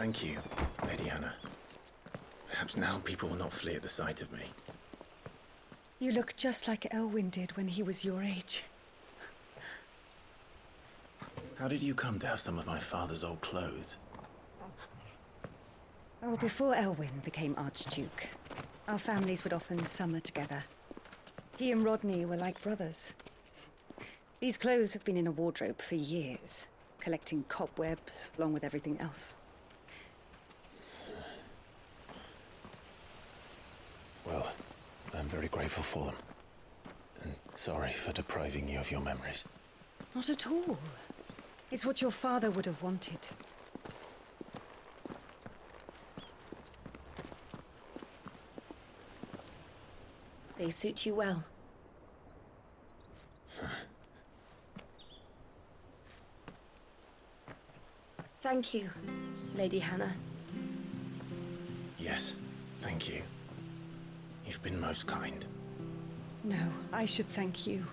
Thank you, Lady Hannah. Perhaps now people will not flee at the sight of me. You look just like Elwyn did when he was your age. How did you come to have some of my father's old clothes? Oh, before Elwyn became Archduke, our families would often summer together. He and Rodney were like brothers. These clothes have been in a wardrobe for years, collecting cobwebs along with everything else. Well, I'm very grateful for them. And sorry for depriving you of your memories. Not at all. It's what your father would have wanted. They suit you well. Thank you, Lady Hannah. Yes, thank you. You've been most kind. No, I should thank you.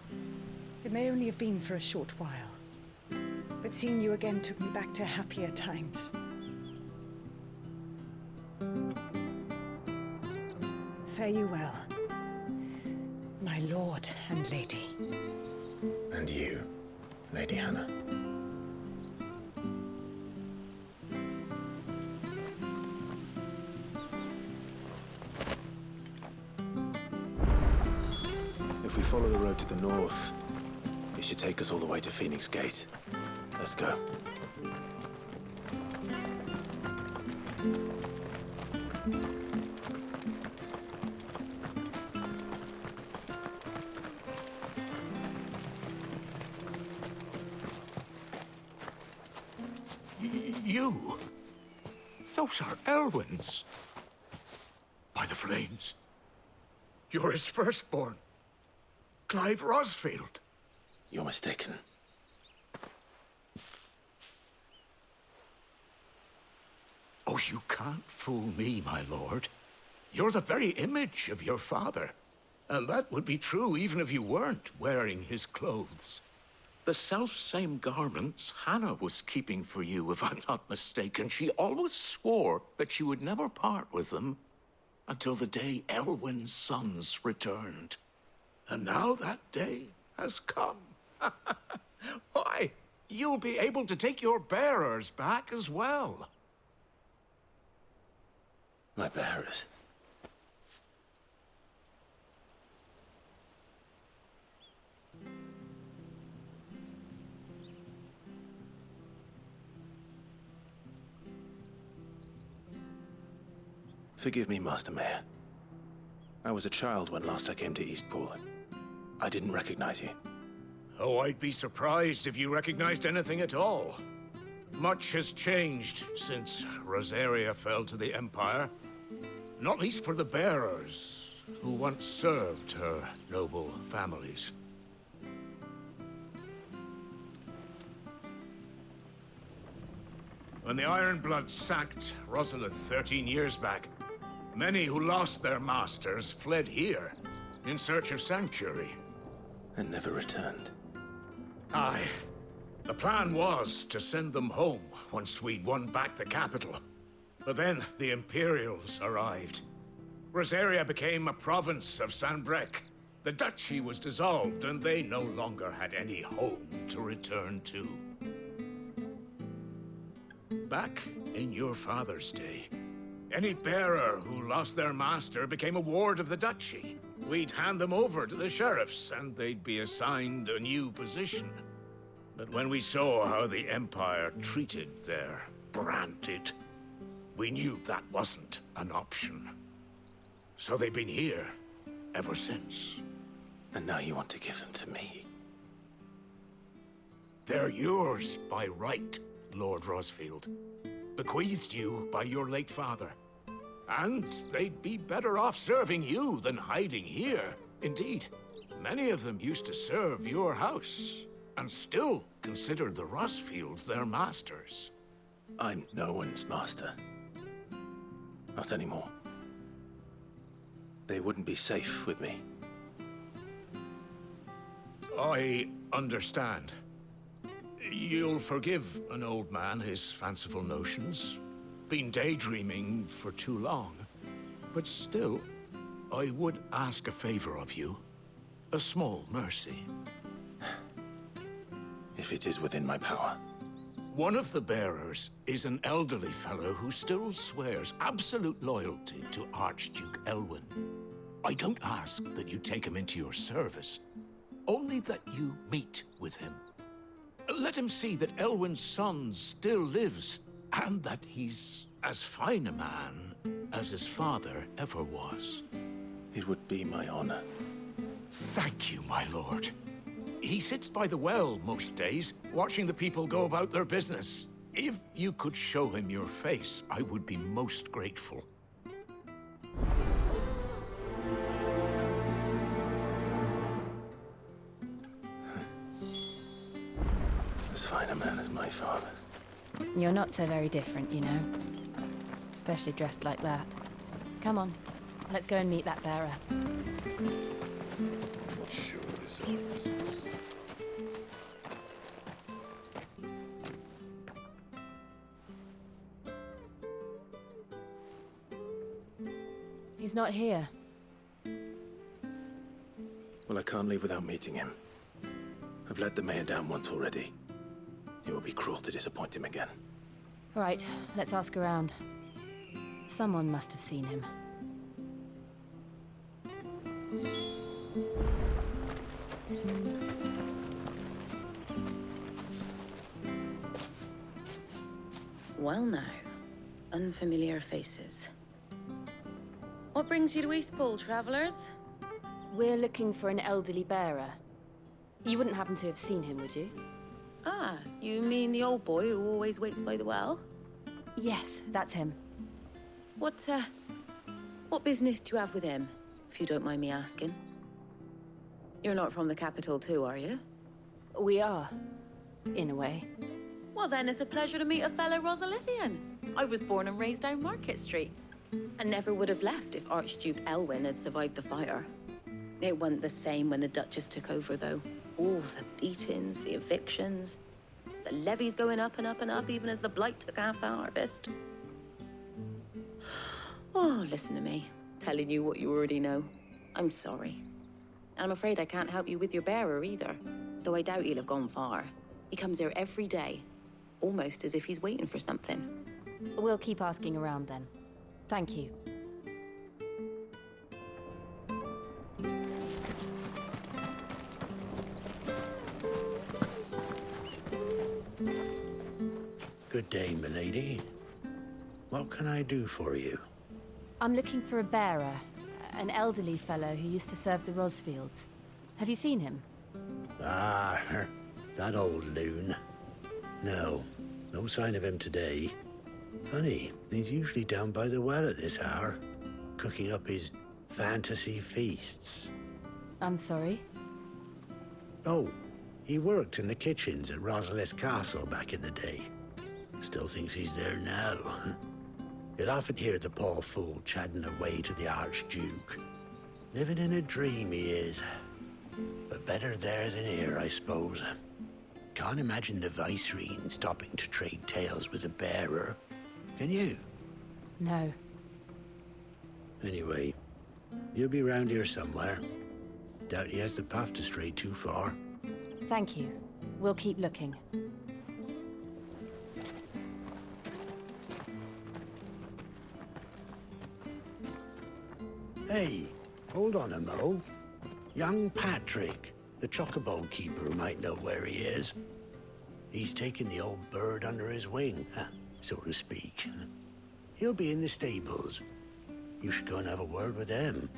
It may only have been for a short while, but seeing you again took me back to happier times. Fare you well, my lord and lady. And you, Lady Hannah. If we follow the road to the north, it should take us all the way to Phoenix Gate. Let's go. You? Those are Elwyn's. By the flames. You're his firstborn. Clive Rosfield. You're mistaken. Oh, you can't fool me, my lord. You're the very image of your father. And that would be true even if you weren't wearing his clothes. The self-same garments Hannah was keeping for you, if I'm not mistaken. She always swore that she would never part with them until the day Elwyn's sons returned. And now that day has come. Why, you'll be able to take your bearers back as well. My bearers. Forgive me, Master Mayor. I was a child when last I came to Eastpool. I didn't recognize you. Oh, I'd be surprised if you recognized anything at all. Much has changed since Rosaria fell to the Empire. Not least for the bearers, who once served her noble families. When the Ironbloods sacked Rosalith 13 years back, many who lost their masters fled here in search of sanctuary. And never returned. Aye. The plan was to send them home once we'd won back the capital. But then the Imperials arrived. Rosaria became a province of Sanbreque. The duchy was dissolved, and they no longer had any home to return to. Back in your father's day, any bearer who lost their master became a ward of the duchy. We'd hand them over to the sheriffs, and they'd be assigned a new position. But when we saw how the Empire treated their branded, we knew that wasn't an option. So they've been here ever since. And now you want to give them to me? They're yours by right, Lord Rosfield. Bequeathed you by your late father. And they'd be better off serving you than hiding here. Indeed, many of them used to serve your house, and still considered the Rosfields their masters. I'm no one's master. Not anymore. They wouldn't be safe with me. I understand. You'll forgive an old man his fanciful notions. been daydreaming for too long. But still, I would ask a favor of you. A small mercy. If it is within my power. One of the bearers is an elderly fellow who still swears absolute loyalty to Archduke Elwyn. I don't ask that you take him into your service, only that you meet with him. Let him see that Elwyn's son still lives, and that he's as fine a man as his father ever was. It would be my honor. Thank you, my lord. He sits by the well most days, watching the people go about their business. If you could show him your face, I would be most grateful. As fine a man as my father. You're not so very different, you know. Especially dressed like that. Come on, let's go and meet that bearer. Not sure this is. He's not here. Well, I can't leave without meeting him. I've let the mayor down once already. It would be cruel to disappoint him again. All right, let's ask around. Someone must have seen him. Well now, unfamiliar faces. What brings you to Eastpool, travelers? We're looking for an elderly bearer. You wouldn't happen to have seen him, would you? Ah, you mean the old boy who always waits by the well? Yes, that's him. What business do you have with him, if you don't mind me asking? You're not from the capital too, are you? We are, in a way. Well then, it's a pleasure to meet a fellow Rosalithian. I was born and raised down Market Street. And never would have left if Archduke Elwyn had survived the fire. It wasn't the same when the Duchess took over, though. All the beatings, the evictions, the levies going up and up and up, even as the blight took half the harvest. Oh, listen to me, telling you what you already know. I'm sorry. I'm afraid I can't help you with your bearer either, though I doubt he'll have gone far. He comes here every day, almost as if he's waiting for something. We'll keep asking around then. Thank you. Good day, milady. What can I do for you? I'm looking for a bearer, an elderly fellow who used to serve the Rosfields. Have you seen him? Ah, that old loon. No sign of him today. Funny, he's usually down by the well at this hour, cooking up his fantasy feasts. I'm sorry? Oh, he worked in the kitchens at Rosalith Castle back in the day. Still thinks he's there now. You'd often hear the poor fool chatting away to the Archduke. Living in a dream he is. But better there than here, I suppose. Can't imagine the Vicereine stopping to trade tales with a bearer. Can you? No. Anyway, he'll be round here somewhere. Doubt he has the path to stray too far. Thank you. We'll keep looking. Hey, hold on a mo. Young Patrick, the chocobo keeper, might know where he is. He's taken the old bird under his wing, so to speak. He'll be in the stables. You should go and have a word with him.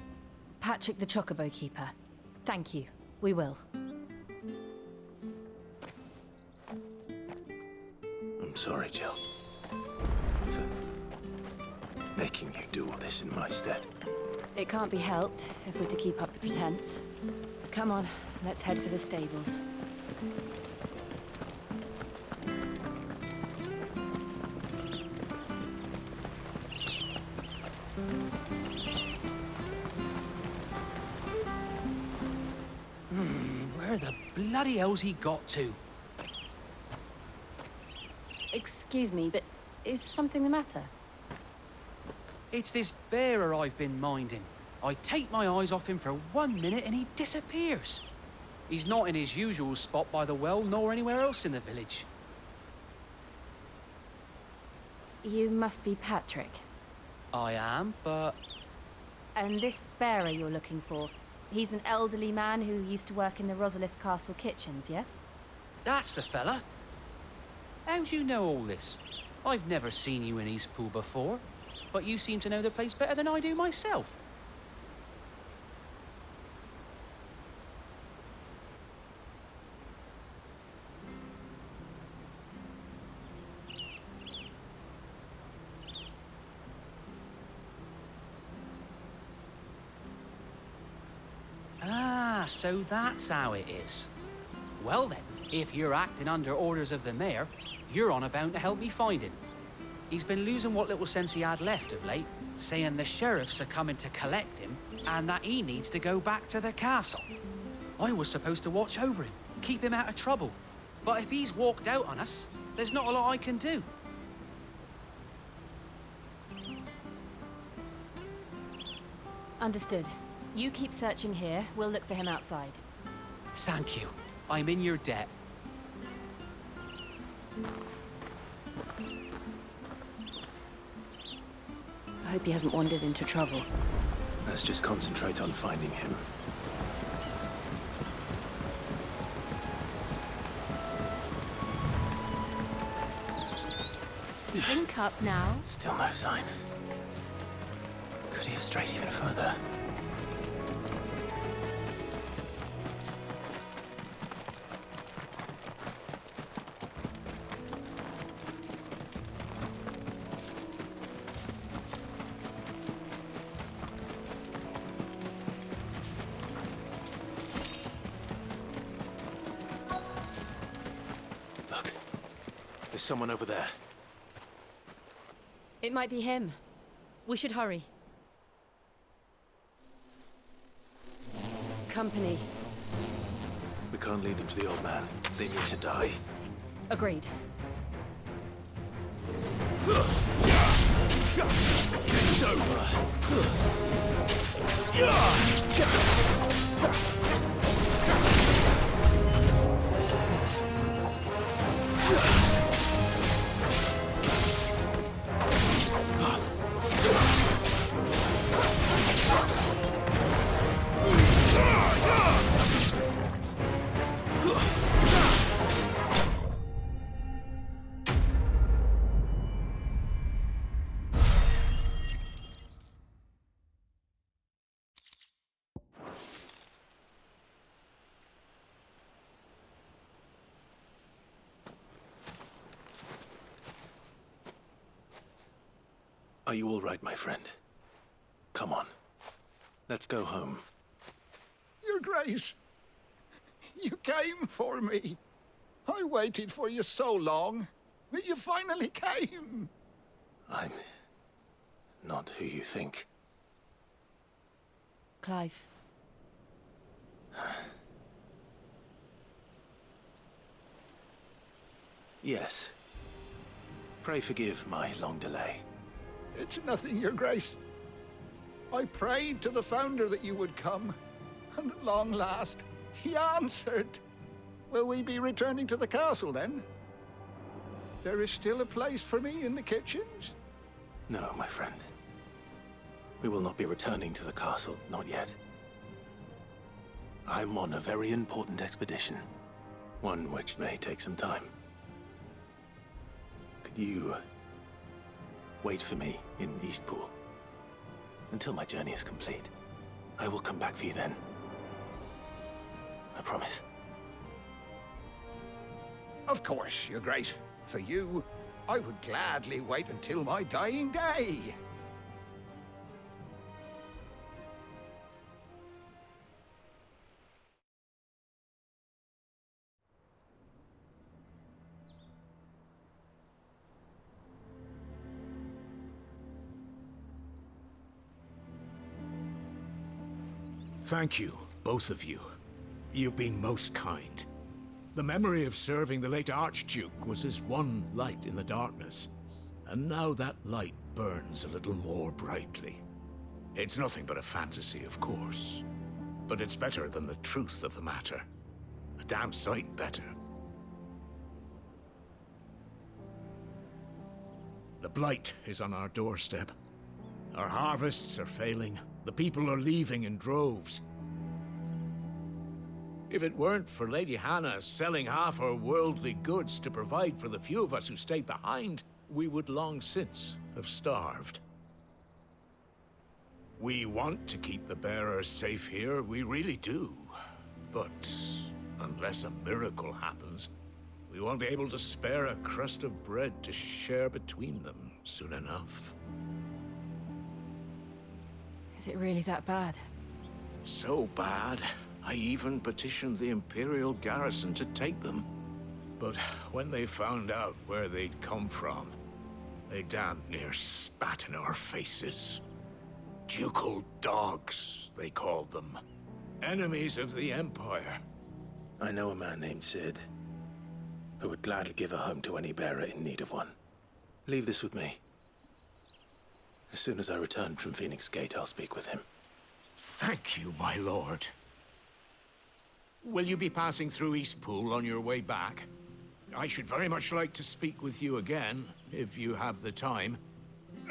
Patrick the Chocobo Keeper. Thank you. We will. I'm sorry, Jill. For making you do all this in my stead. It can't be helped if we're to keep up the pretense. Come on, let's head for the stables. Where the bloody hell's he got to? Excuse me, but is something the matter? It's this bearer I've been minding. I take my eyes off him for 1 minute and he disappears. He's not in his usual spot by the well, nor anywhere else in the village. You must be Patrick. I am, but... And this bearer you're looking for, he's an elderly man who used to work in the Rosalith Castle kitchens, yes? That's the fella. How do you know all this? I've never seen you in Eastpool before, but you seem to know the place better than I do myself. Ah, so that's how it is. Well then, if you're acting under orders of the mayor, you're on about to help me find him. He's been losing what little sense he had left of late, saying the sheriffs are coming to collect him and that he needs to go back to the castle. I was supposed to watch over him, keep him out of trouble. But if he's walked out on us, there's not a lot I can do. Understood. You keep searching here, we'll look for him outside. Thank you. I'm in your debt. I hope he hasn't wandered into trouble. Let's just concentrate on finding him. Think up now. Still no sign. Could he have strayed even further? Look, there's someone over there. It might be him. We should hurry. Company. We can't lead them to the old man. They need to die. Agreed. It's over. Are you all right, my friend? Come on. Let's go home. Your Grace, you came for me. I waited for you so long, but you finally came. I'm not who you think. Clive. Yes. Pray forgive my long delay. It's nothing, Your Grace. I prayed to the Founder that you would come, and at long last, he answered. Will we be returning to the castle, then? There is still a place for me in the kitchens? No, my friend. We will not be returning to the castle, not yet. I'm on a very important expedition. One which may take some time. Could you wait for me in Eastpool until my journey is complete? I will come back for you then. I promise. Of course, Your Grace. For you, I would gladly wait until my dying day. Thank you, both of you. You've been most kind. The memory of serving the late Archduke was as one light in the darkness, and now that light burns a little more brightly. It's nothing but a fantasy, of course. But it's better than the truth of the matter. A damn sight better. The blight is on our doorstep. Our harvests are failing. The people are leaving in droves. If it weren't for Lady Hannah selling half her worldly goods to provide for the few of us who stayed behind, we would long since have starved. We want to keep the bearers safe here, we really do. But unless a miracle happens, we won't be able to spare a crust of bread to share between them soon enough. Is it really that bad? So bad, I even petitioned the Imperial garrison to take them. But when they found out where they'd come from, they damn near spat in our faces. Ducal dogs, they called them. Enemies of the Empire. I know a man named Sid, who would gladly give a home to any bearer in need of one. Leave this with me. As soon as I return from Phoenix Gate, I'll speak with him. Thank you, my lord. Will you be passing through Eastpool on your way back? I should very much like to speak with you again, if you have the time,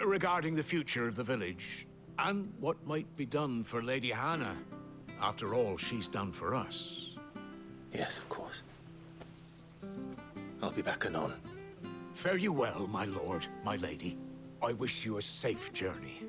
regarding the future of the village, and what might be done for Lady Hannah, after all she's done for us. Yes, of course. I'll be back anon. Fare you well, my lord, my lady. I wish you a safe journey.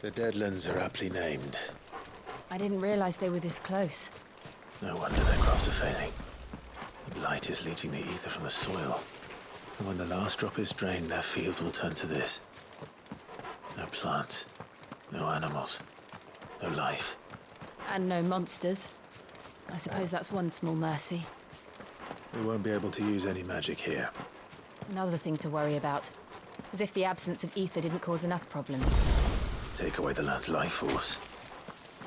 The Deadlands are aptly named. I didn't realize they were this close. No wonder their crops are failing. The blight is leaching the ether from the soil. And when the last drop is drained, their fields will turn to this. No plants, no animals, no life. And no monsters. I suppose that's one small mercy. We won't be able to use any magic here. Another thing to worry about. As if the absence of ether didn't cause enough problems. Take away the lad's life force,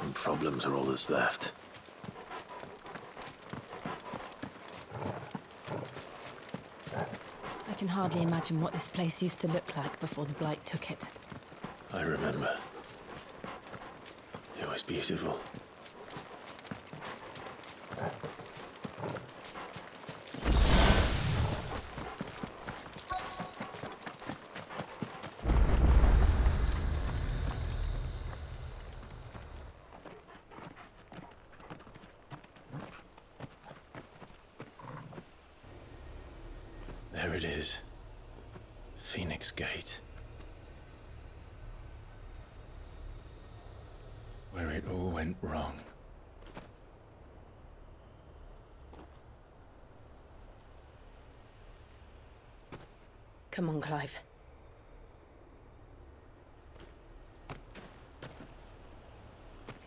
and problems are all that's left. I can hardly imagine what this place used to look like before the blight took it. I remember. It was beautiful. There it is. Phoenix Gate. Where it all went wrong. Come on, Clive.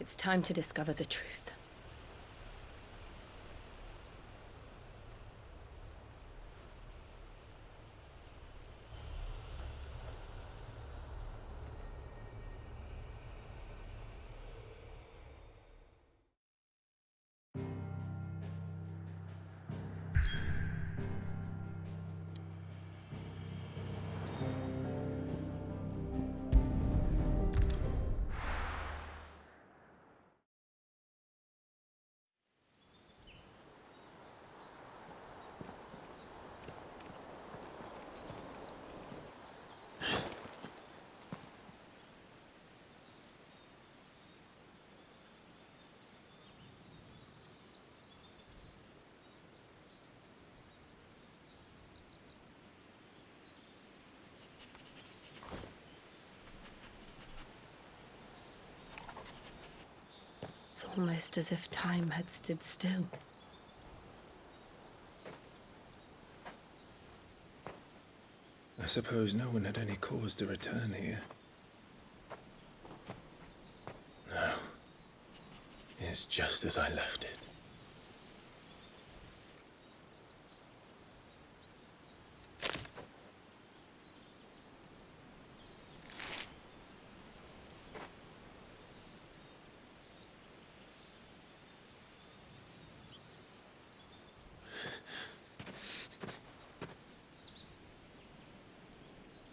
It's time to discover the truth. It's almost as if time had stood still. I suppose no one had any cause to return here. No. It's just as I left it.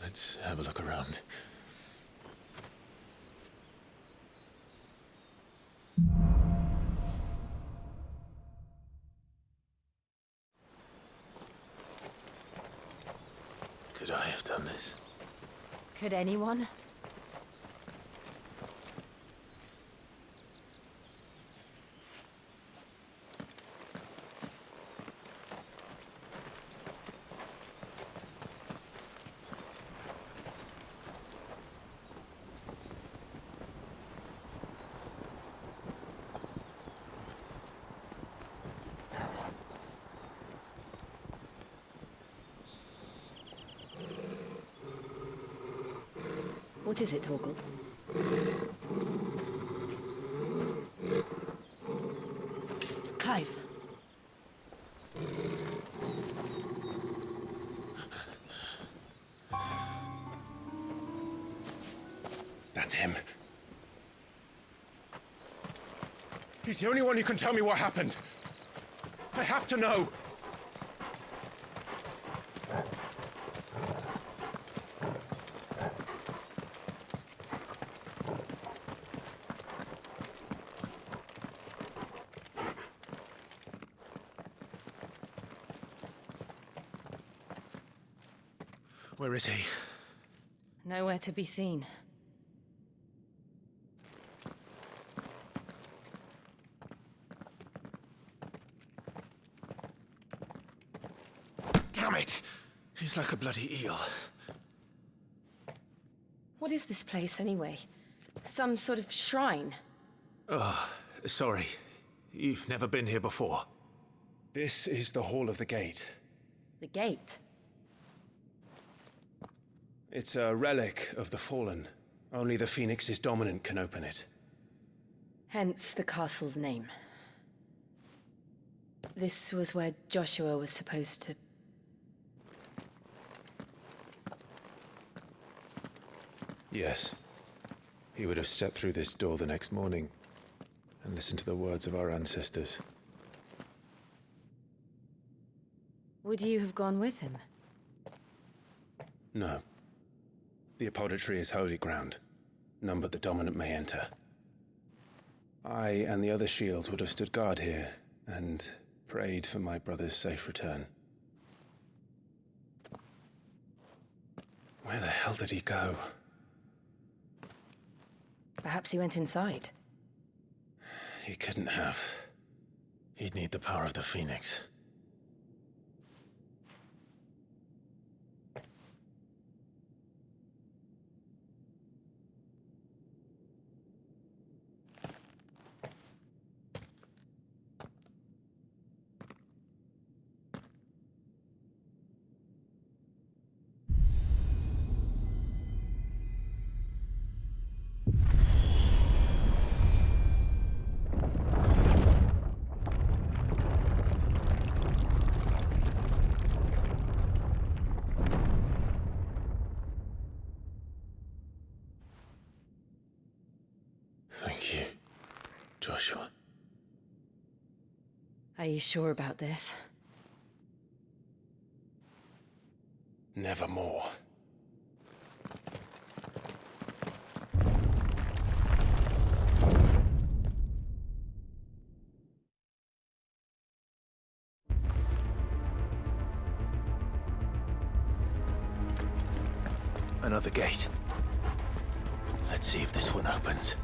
Let's have a look around. Could I have done this? Could anyone? What is it, Torgal? Clive. That's him. He's the only one who can tell me what happened. I have to know. Where is he? Nowhere to be seen. Damn it! He's like a bloody eel. What is this place, anyway? Some sort of shrine? Oh, sorry. You've never been here before. This is the Hall of the Gate. The gate? It's a relic of the Fallen. Only the Phoenix's dominant can open it. Hence the castle's name. This was where Joshua was supposed to... Yes. He would have stepped through this door the next morning and listened to the words of our ancestors. Would you have gone with him? No. The apodatory is holy ground. None but the dominant may enter. I and the other shields would have stood guard here and prayed for my brother's safe return. Where the hell did he go? Perhaps he went inside. He couldn't have. He'd need the power of the Phoenix. Thank you, Joshua. Are you sure about this? Nevermore. Another gate. Let's see if this one opens.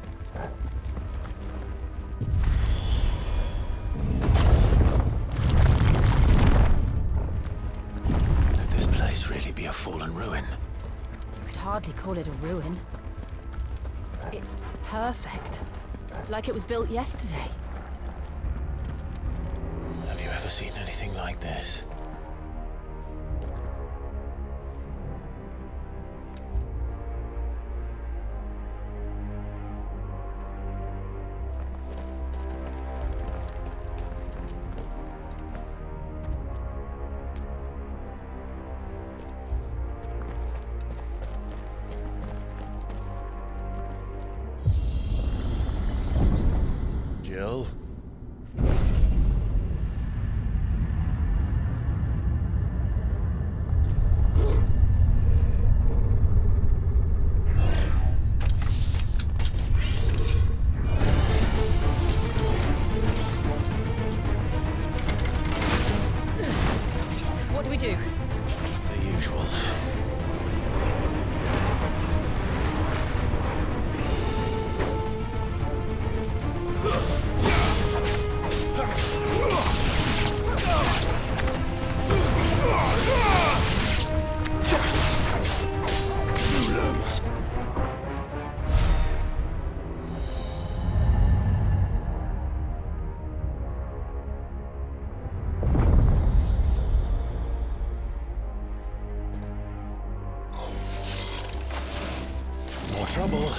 Could this place really be a fallen ruin? You could hardly call it a ruin. It's perfect. Like it was built yesterday. Have you ever seen anything like this? Gil? What do we do? The usual. More trouble.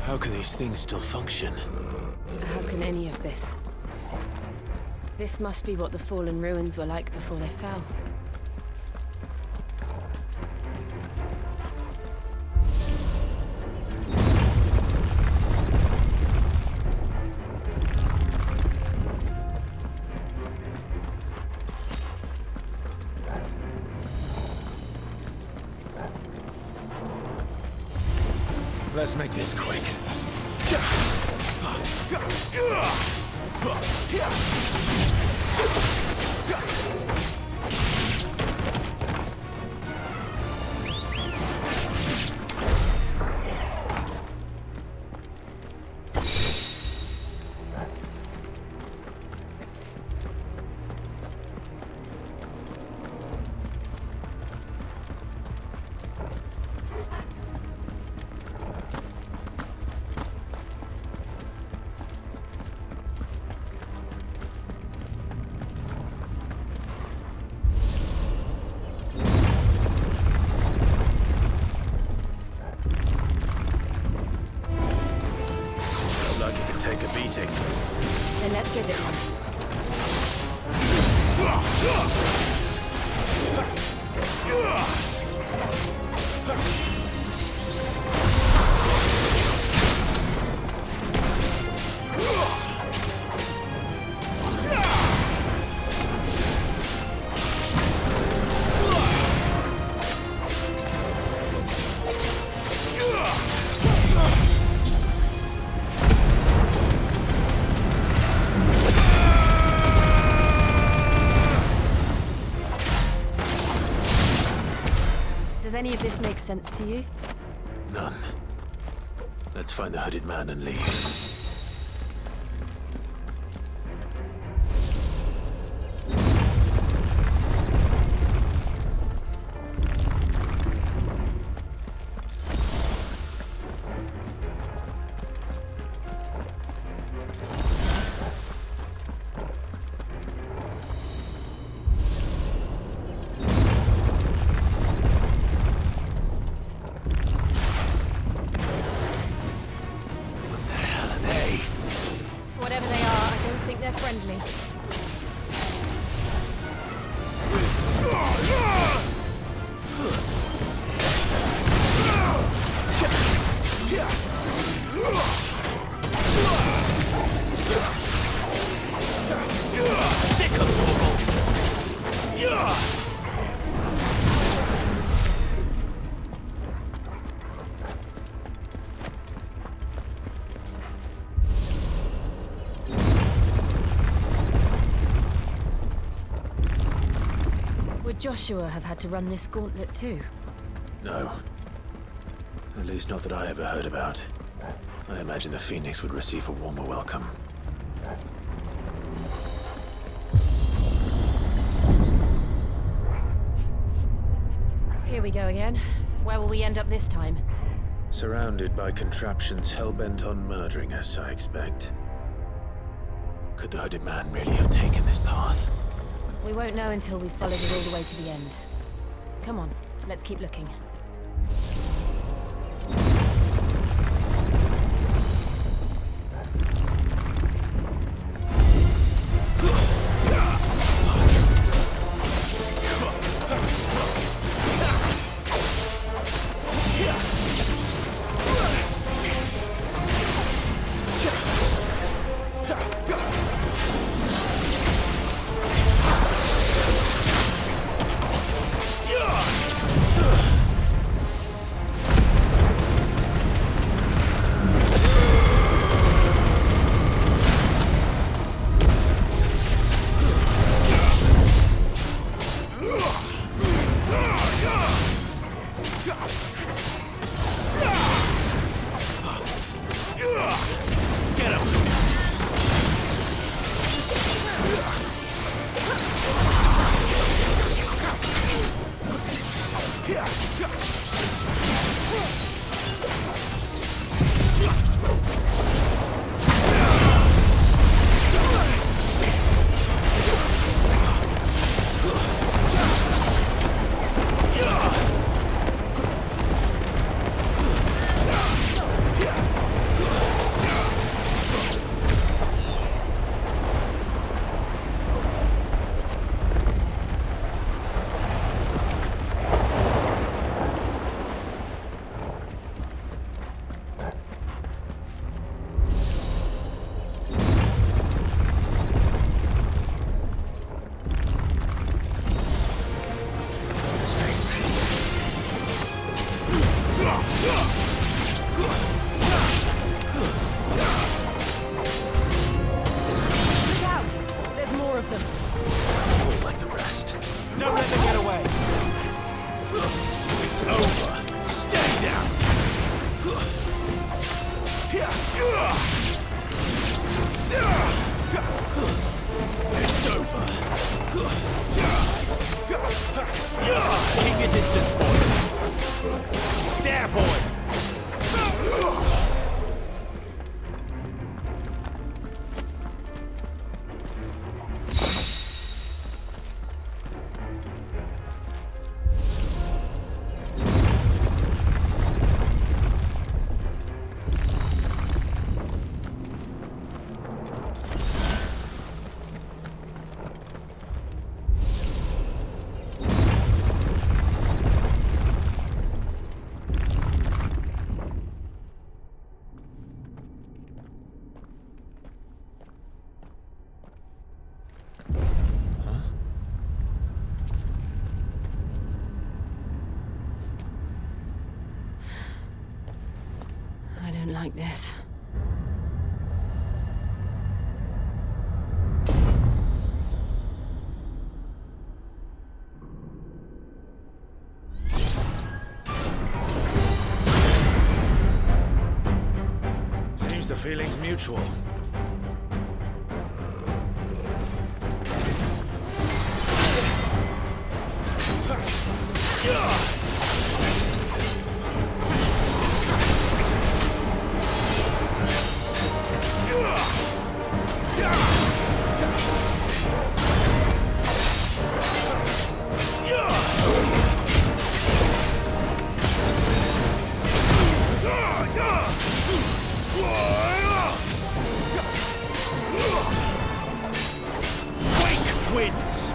How can these things still function? How can any of this? This must be what the fallen ruins were like before they fell. Let's make this quick. Like it can take a beating. Then let's give it one. Does any of this make sense to you? None. Let's find the hooded man and leave. Whatever they are, I don't think they're friendly. Sick of trouble! Would Joshua have had to run this gauntlet too? No. At least not that I ever heard about. I imagine the Phoenix would receive a warmer welcome. Here we go again. Where will we end up this time? Surrounded by contraptions hell-bent on murdering us, I expect. Could the hooded man really have taken this path? We won't know until we've followed it all the way to the end. Come on, let's keep looking. Get him! Look out! There's more of them. Fall like the rest. Don't let them get away. It's over. Stay down. It's over. Keep your distance, boy. There, boy. I don't like this. Seems the feeling's mutual. Wake wins!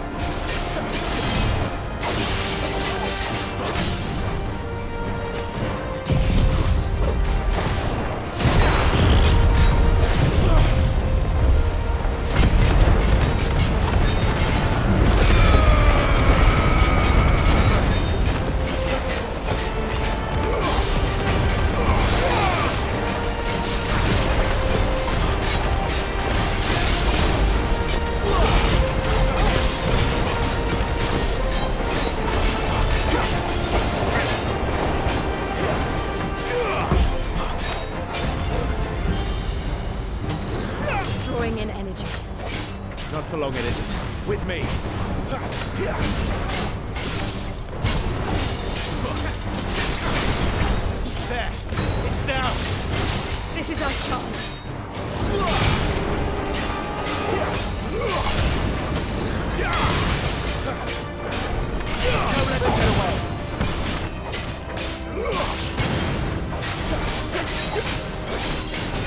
Destroying in energy. Not for long it isn't. With me. There. It's down. This is our chance. Don't let them get away.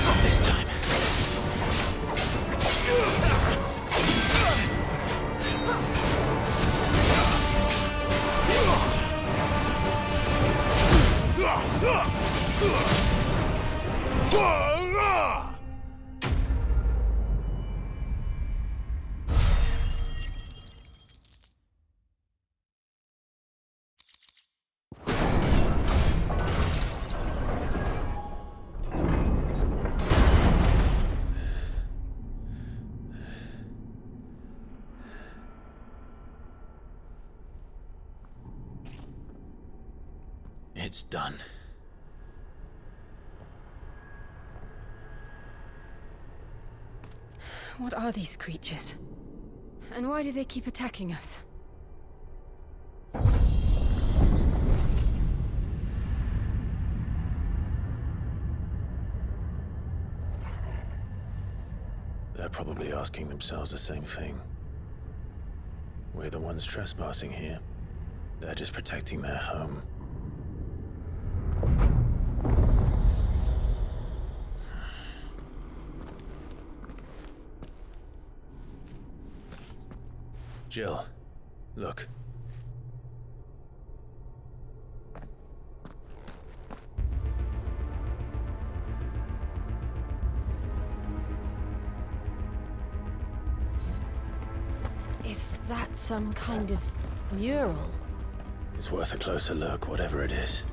Not this time. It's done. What are these creatures? And why do they keep attacking us? They're probably asking themselves the same thing. We're the ones trespassing here. They're just protecting their home. Jill, look. Is that some kind of mural? It's worth a closer look, whatever it is.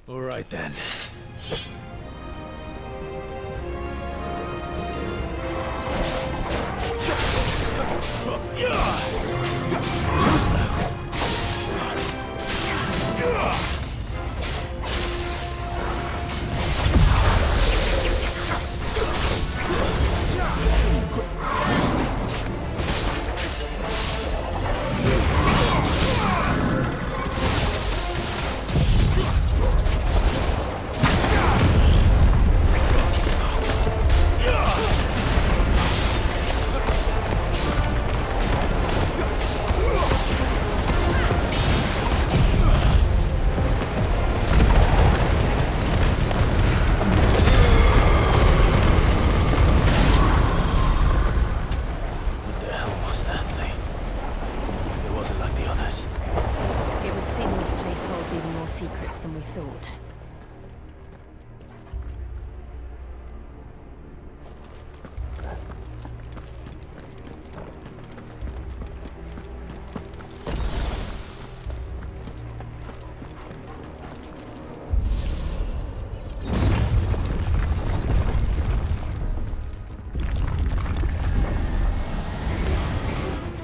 All right then. Too slow. Secrets than we thought.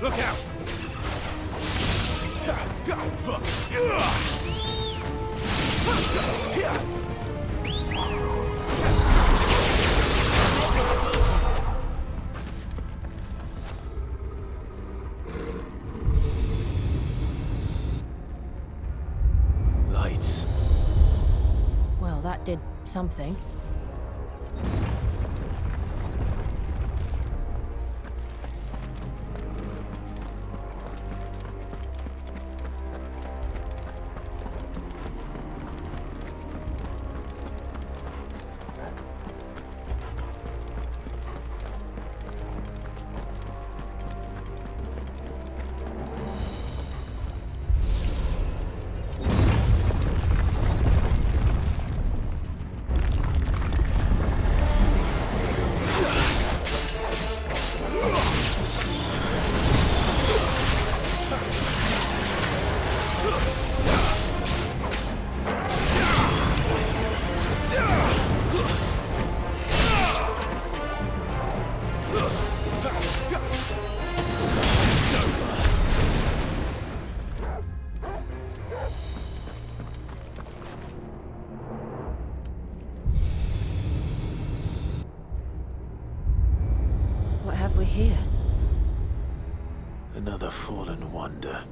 Look out! Lights. Well, that did something. What have we here? Another fallen wonder.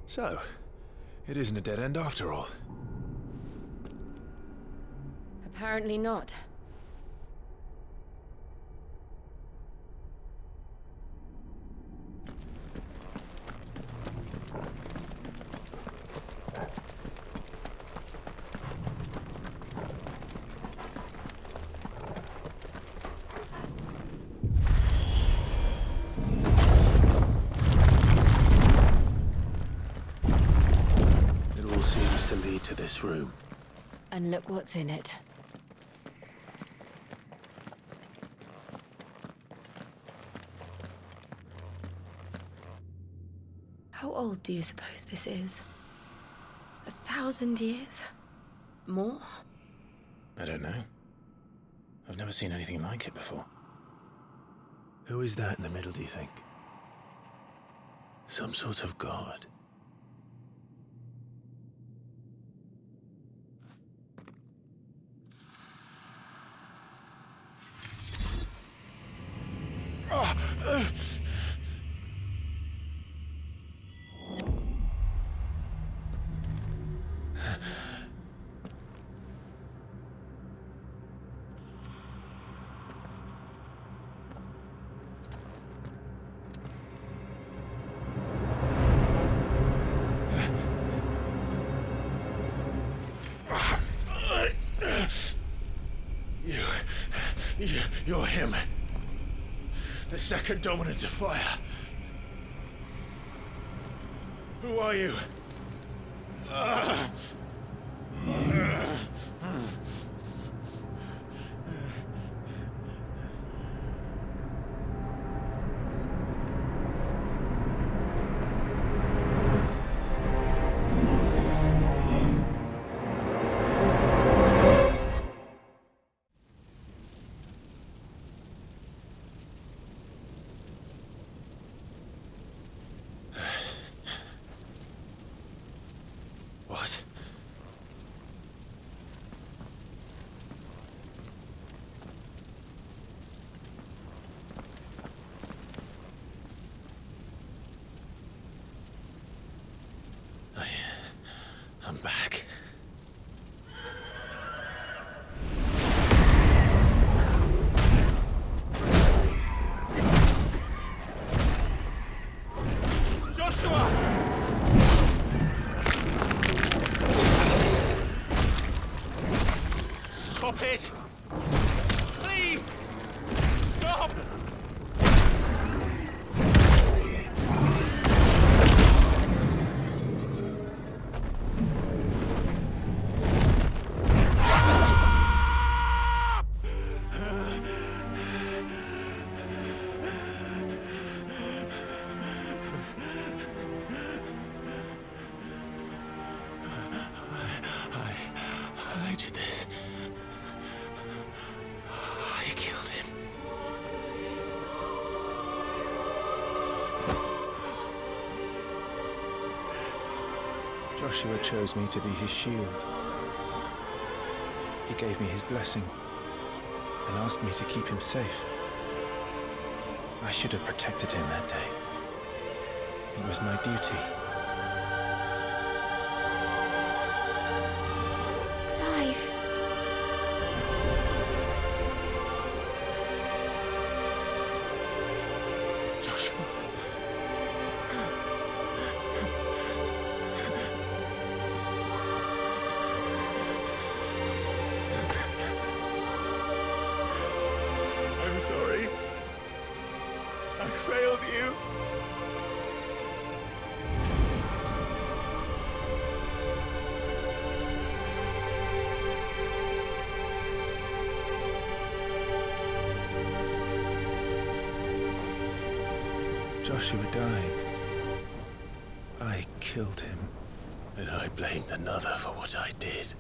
So, it isn't a dead end after all. Apparently not. It all seems to lead to this room. And look what's in it. How old do you suppose this is? 1,000 years? More? I don't know. I've never seen anything like it before. Who is that in the middle, do you think? Some sort of god? You're him. The second dominant of fire. Who are you? What? I'm back. Joshua! Stop it! Please! Stop! I did this. I killed him. Joshua chose me to be his shield. He gave me his blessing and asked me to keep him safe. I should have protected him that day. It was my duty. Clive. Joshua. I'm sorry. I failed you. Joshua died. I killed him. And I blamed another for what I did.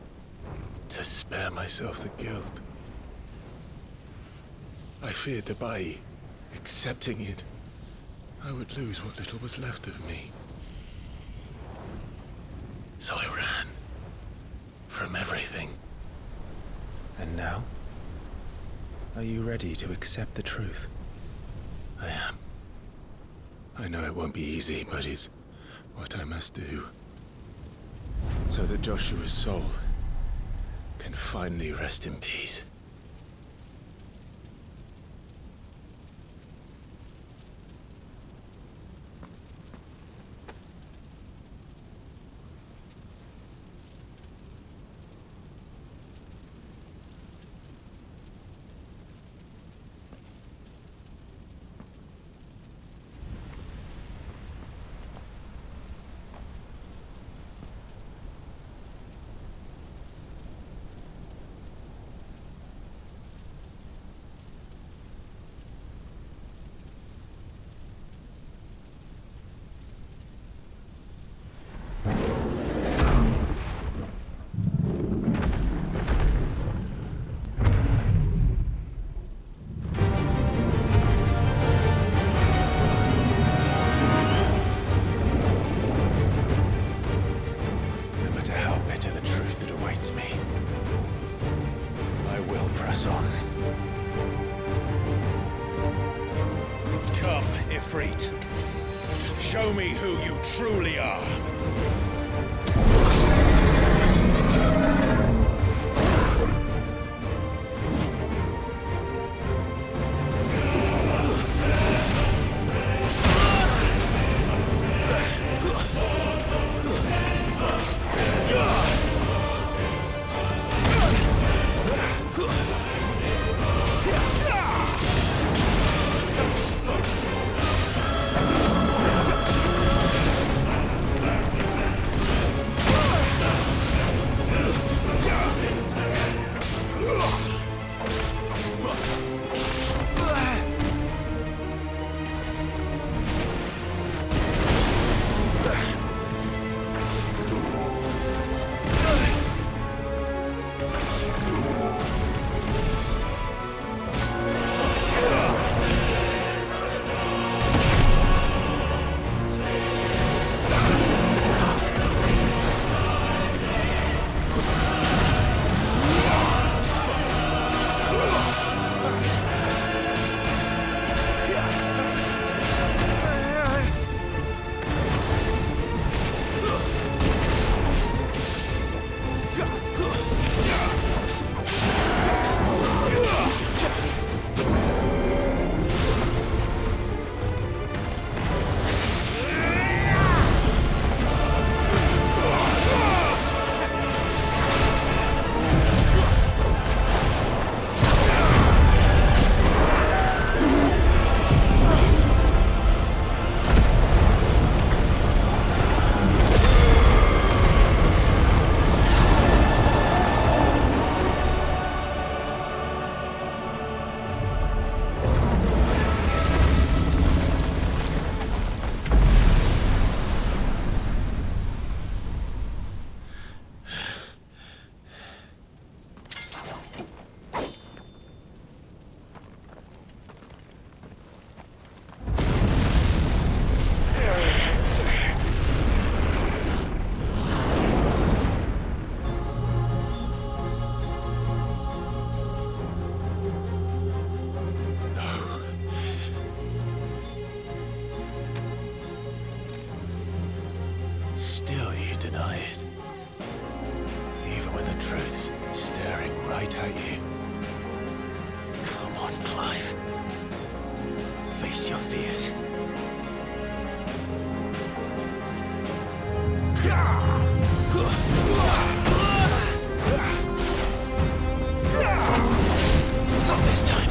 To spare myself the guilt. I feared that by accepting it, I would lose what little was left of me. So I ran. From everything. And now? Are you ready to accept the truth? I am. I know it won't be easy, but it's what I must do, so that Joshua's soul can finally rest in peace. Show me who you truly are. Still you deny it. Even when the truth's staring right at you. Come on, Clive. Face your fears. Not this time.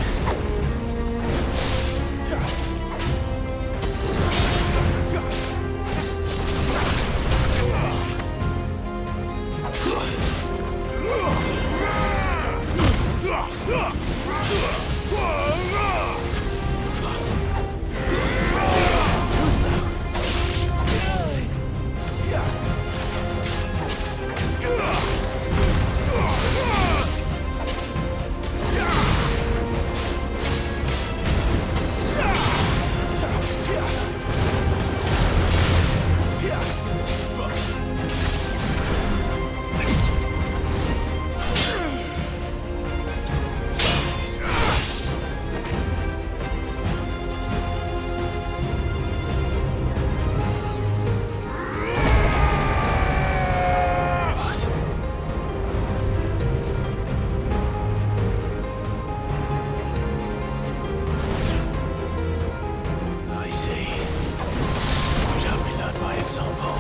example.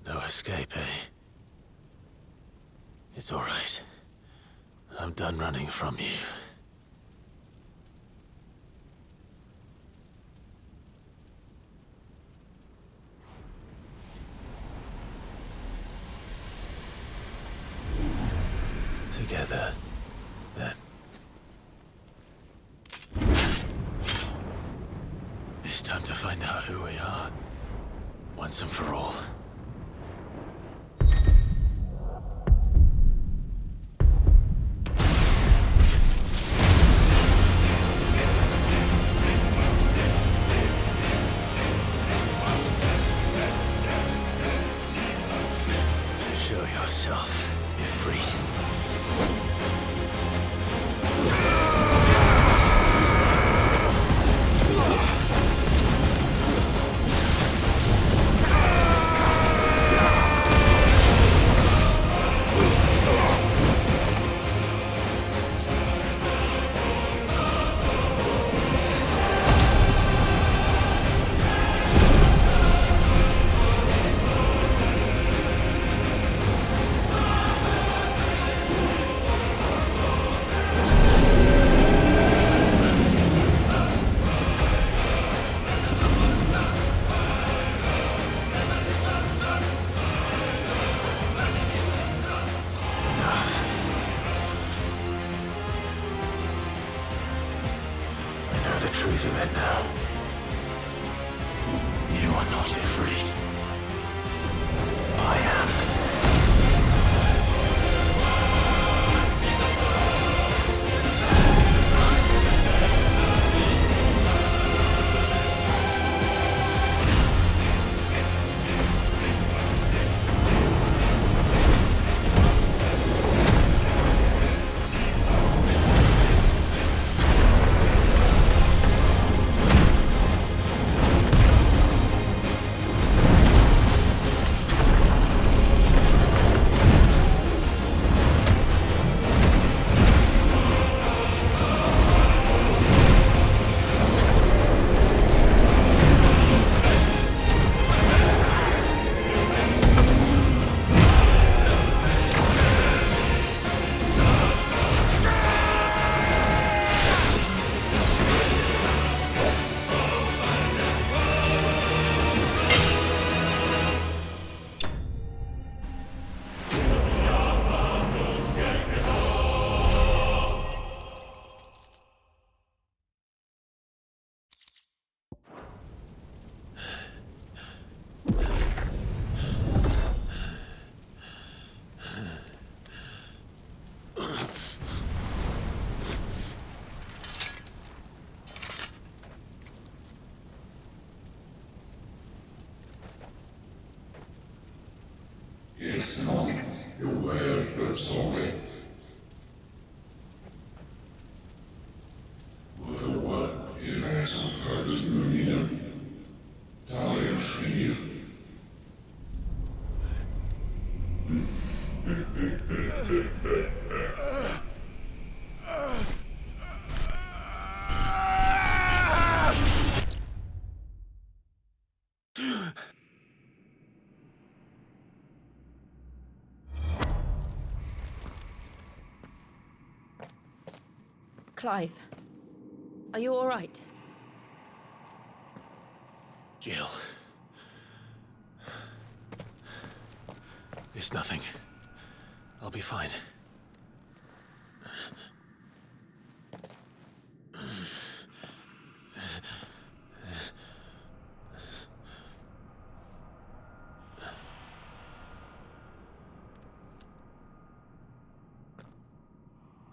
No escape, eh? It's all right. I'm done running from you. Together, then. It's time to find out who we are, once and for all. Show yourself, Ifrit. The truth of it now. You are not Ifrit. I am. Clive, are you all right? Jill. It's nothing. I'll be fine.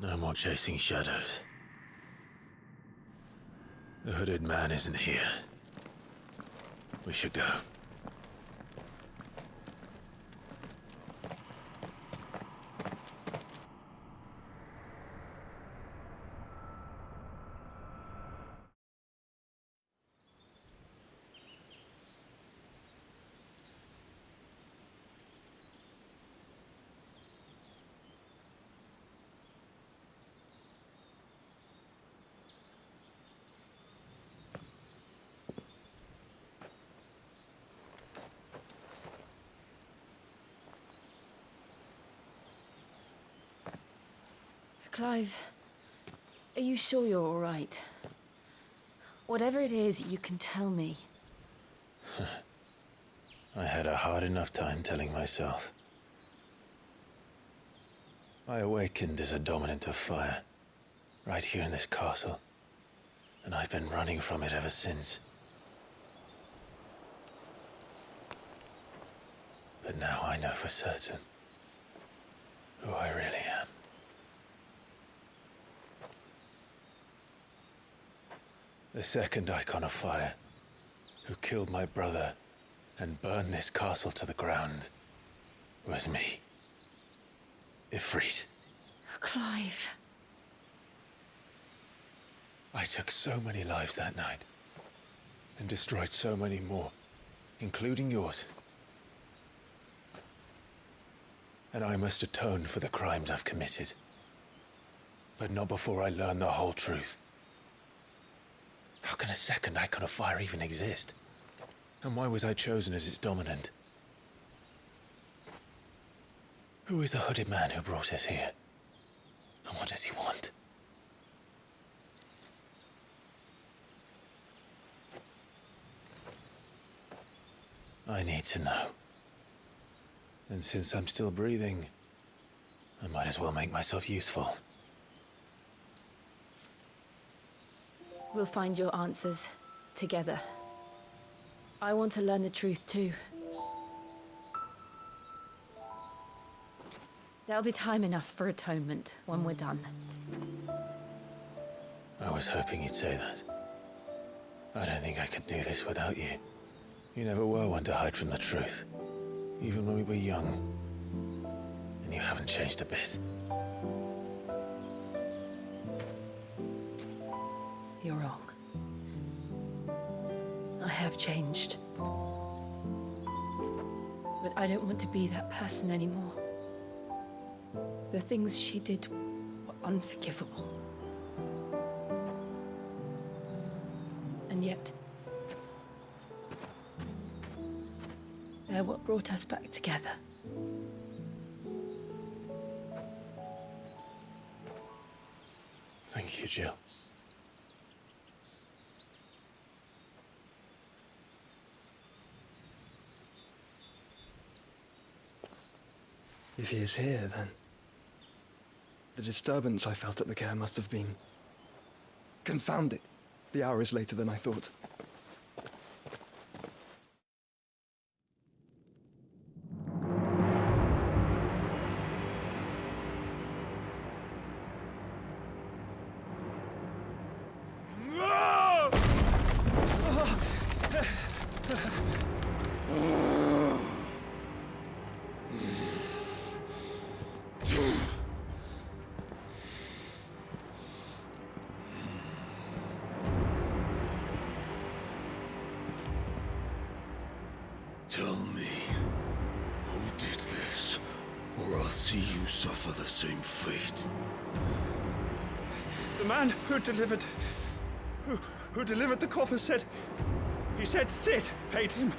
No more chasing shadows. The hooded man isn't here. We should go. Clive, are you sure you're all right? Whatever it is, you can tell me. I had a hard enough time telling myself. I awakened as a dominant of fire, right here in this castle, and I've been running from it ever since. But now I know for certain who I really am. The second icon of fire, who killed my brother and burned this castle to the ground, was me. Ifrit. Clive. I took so many lives that night, and destroyed so many more, including yours. And I must atone for the crimes I've committed. But not before I learn the whole truth. How can a second icon of fire even exist? And why was I chosen as its dominant? Who is the hooded man who brought us here? And what does he want? I need to know. And since I'm still breathing, I might as well make myself useful. We'll find your answers together. I want to learn the truth too. There'll be time enough for atonement when we're done. I was hoping you'd say that. I don't think I could do this without you. You never were one to hide from the truth, even when we were young. And you haven't changed a bit. You're wrong. I have changed. But I don't want to be that person anymore. The things she did were unforgivable. And yet, they're what brought us back together. Thank you, Jill. If he is here, then the disturbance I felt at the care must have been... Confound it. The hour is later than I thought. Tell me, who did this, or I'll see you suffer the same fate. The man who delivered the coffer said... He said Sid paid him.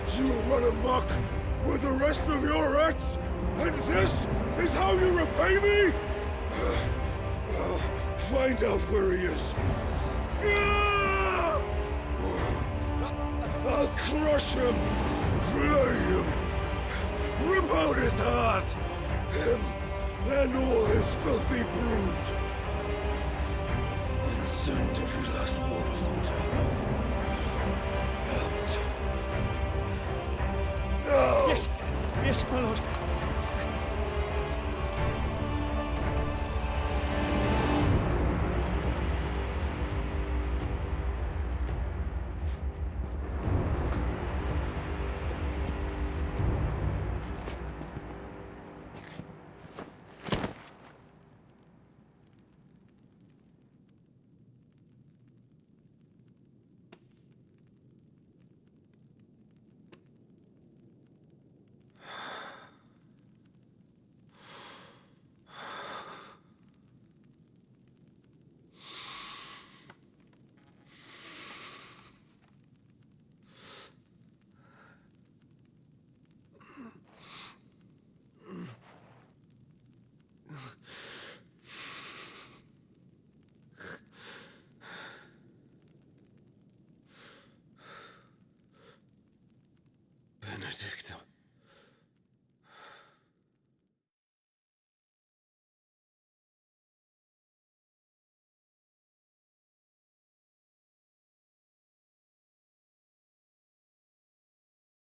lets you run amok with the rest of your rats, and this is how you repay me? I'll find out where he is. I'll crush him, flay him, rip out his heart, him and all his filthy brood, and send every last one of them to hell. Out. Now! Yes! Yes, my lord. Benedicta.